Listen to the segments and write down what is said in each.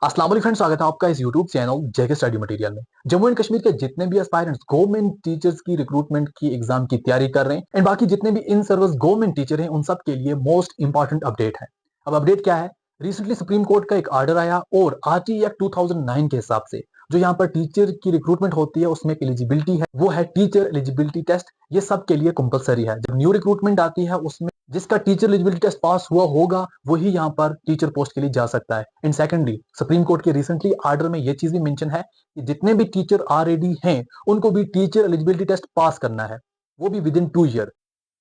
अस्सलाम वालेकुम फ्रेंड्स, स्वागत है आपका इस यूट्यूब चैनल जेके स्टडी मटेरियल में। जम्मू एंड कश्मीर के जितने भी एस्पायरेंट्स गवर्नमेंट टीचर्स की रिक्रूटमेंट की एग्जाम की तैयारी कर रहे हैं एंड बाकी जितने भी इन सर्विस गवर्नमेंट टीचर हैं उन सब के लिए मोस्ट इंपॉर्टेंट अपडेट है। अब अपडेट क्या है? रिसेंटली सुप्रीम कोर्ट का एक ऑर्डर आया और आरटी एक्ट 2009 के हिसाब से जो यहाँ पर टीचर की रिक्रूटमेंट होती है उसमें एलिजिबिलिटी है, वो है टीचर एलिजिबिलिटी टेस्ट। ये सब के लिए कंपलसरी है। जब न्यू रिक्रूटमेंट आती है उसमें जिसका टीचर एलिजिबिलिटी टेस्ट पास हुआ होगा वही यहाँ पर टीचर पोस्ट के लिए जा सकता है। एंड सेकंडली सुप्रीम कोर्ट के रिसेंटली ऑर्डर में ये चीज भी मेंशन है कि जितने भी टीचर ऑलरेडी हैं उनको भी टीचर एलिजिबिलिटी टेस्ट पास करना है, वो भी विद इन 2 ईयर।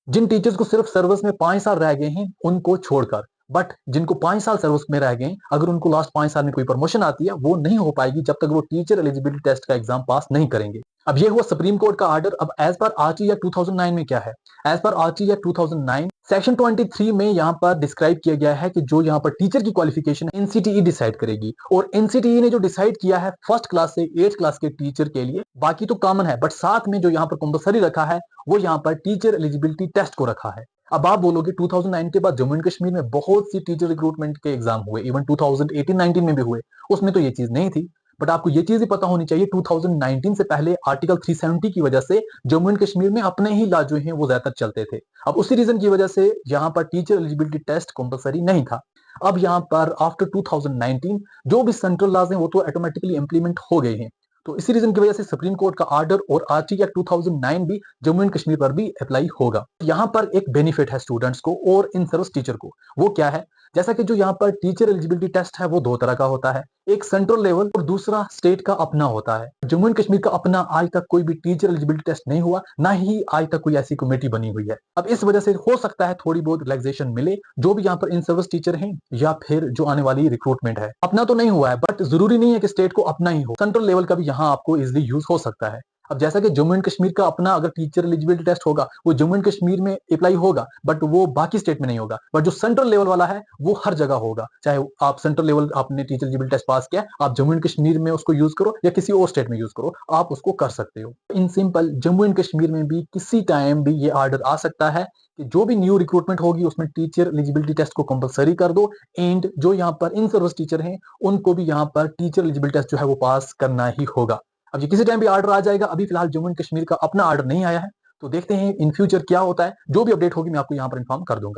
जिन टीचर्स को सिर्फ सर्विस में 5 साल रह गए हैं उनको छोड़कर, बट जिनको 5 साल सर्विस में रह गए, अगर उनको लास्ट 5 साल में कोई प्रमोशन आती है वो नहीं हो पाएगी जब तक वो टीचर एलिजिबिलिटी टेस्ट का एग्जाम पास नहीं करेंगे। अब ये हुआ सुप्रीम कोर्ट का ऑर्डर। अब एज पर आरटी एक्ट 2009 में क्या है? As per RT act 2009 section 23 में यहाँ पर डिस्क्राइब किया गया है कि जो यहाँ पर टीचर की क्वालिफिकेशन एनसीटीई डिसाइड करेगी, और एनसीटीई ने जो डिसाइड किया है फर्स्ट क्लास से 8th क्लास के टीचर के लिए, बाकी तो कॉमन है बट साथ में जो यहाँ पर कंपलसरी रखा है वो यहाँ पर टीचर एलिजिबिलिटी टेस्ट को रखा है। अब आप बोलोगे 2009 के बाद जम्मू एंड कश्मीर में बहुत सी टीचर रिक्रूटमेंट के एग्जाम हुए, इवन 2018-19 में भी हुए, उसमें तो ये चीज नहीं थी। बट आपको ये चीज ही पता होनी चाहिए 2019 से पहले आर्टिकल 370 की वजह से जम्मू एंड कश्मीर में अपने ही लॉ जो हैं वो ज्यादातर चलते थे। अब उसी रीजन की वजह से यहाँ पर टीचर एलिजिबिलिटी टेस्ट कंपलसरी नहीं था। अब यहाँ पर आफ्टर 2019 जो भी सेंट्रल लॉज हैं वो तो ऑटोमेटिकली इंप्लीमेंट हो गए हैं। तो इसी रीजन की वजह से सुप्रीम कोर्ट का ऑर्डर और आरटी एक्ट 2009 भी जम्मू एंड कश्मीर पर भी अप्लाई होगा। यहाँ पर एक बेनिफिट है स्टूडेंट्स को और इन सर्विस टीचर को। वो क्या है? जैसा कि जो यहाँ पर टीचर एलिजिबिलिटी टेस्ट है वो दो तरह का होता है, एक सेंट्रल लेवल और दूसरा स्टेट का अपना होता है। जम्मू एंड कश्मीर का अपना आज तक कोई भी टीचर एलिजिबिलिटी टेस्ट नहीं हुआ, ना ही आज तक कोई ऐसी कमेटी बनी हुई है। अब इस वजह से हो सकता है थोड़ी बहुत रिलैक्सेशन मिले जो भी यहाँ पर इन सर्विस टीचर हैं या फिर जो आने वाली रिक्रूटमेंट है। अपना तो नहीं हुआ है बट जरूरी नहीं है कि स्टेट को अपना ही हो, सेंट्रल लेवल का भी यहाँ आपको इजिली यूज हो सकता है। अब जैसा कि जम्मू एंड कश्मीर का अपना अगर टीचर एलिजिबिलिटी टेस्ट होगा वो जम्मू एंड कश्मीर में अप्लाई होगा बट वो बाकी स्टेट में नहीं होगा, बट जो सेंट्रल लेवल वाला है वो हर जगह होगा। चाहे आप सेंट्रल लेवल आपने टीचर एलिजिबिलिटी टेस्ट पास किया, आप जम्मू एंड कश्मीर में उसको यूज करो या किसी और स्टेट में यूज करो, आप उसको कर सकते हो। In simple Jammu and Kashmir में भी किसी टाइम भी ये ऑर्डर आ सकता है कि जो भी न्यू रिक्रूटमेंट होगी उसमें टीचर एलिजिबिलिटी टेस्ट को कंपलसरी कर दो। एंड जो यहाँ पर इन सर्विस टीचर हैं उनको भी यहाँ पर टीचर एलिजिबिलिटी टेस्ट जो है वो पास करना ही होगा। अब ये किसी टाइम भी ऑर्डर आ जाएगा, अभी फिलहाल जम्मू एंड कश्मीर का अपना ऑर्डर नहीं आया है, तो देखते हैं इन फ्यूचर क्या होता है। जो भी अपडेट होगी मैं आपको यहाँ पर इन्फॉर्म कर दूंगा।